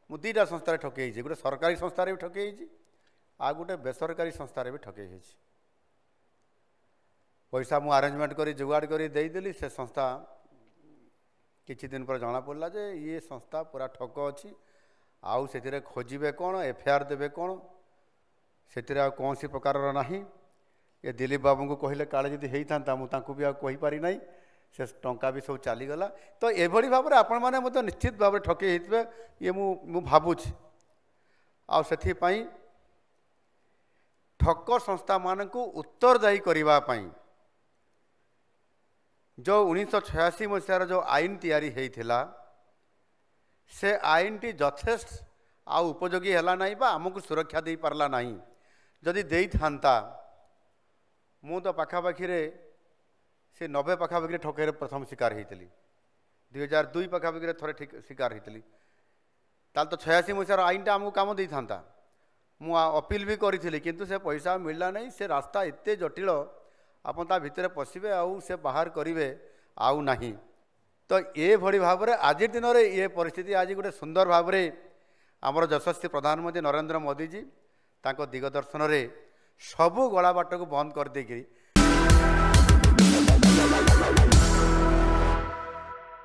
मु दुईटा संस्था ठकई गोटे सरकारी संस्था भी ठकई आ गोटे बेसरकारी संस्था भी ठकई पैसा मु आरेंजमेंट कर जुगाड़ कर देदेली से संस्था किछि दिन पर जना पड़ा जे ये संस्था पूरा ठक अच्छी आउ से खोजे कौन एफआईआर देवे कौन से कौन सी प्रकार ना ये दिलीप बाबू को कहले काले जदि होता मुझे भी आईपारी ना से टंका भी सब चलीगला तो ये भाव में आपण मैंने निश्चित भाव में ठकई होते ये मु भावुछि आउपाई ठक संस्था मान को उत्तरदायी करने जो 1986 मसीहार जो आईन तैयारी होता से आईन टी यथेष्ट आ उपयोगी है ना आमको सुरक्षा दे पारला ना जदि दे था मु तो पाखापाखि से 90 पाखापाखि ठकईर प्रथम शिकार होती 2002 पाखापाखि थे शिकार होती तो 86 मसीहार आईनटा आमको कम दे था मु अपील भी करी किंतु से पैसा मिलला नहीं से रास्ता एत जटिल आपन ता भितर पशिबे आउ से बाहर करिवे आउ नहीं तो ये भली भाव में आज दिन में ये परिस्थिति आज गोटे सुंदर भाव में आमर यशस्वी प्रधानमंत्री नरेंद्र मोदी जी तांको दिगदर्शन रे सबू गला बाट को बंद कर देगी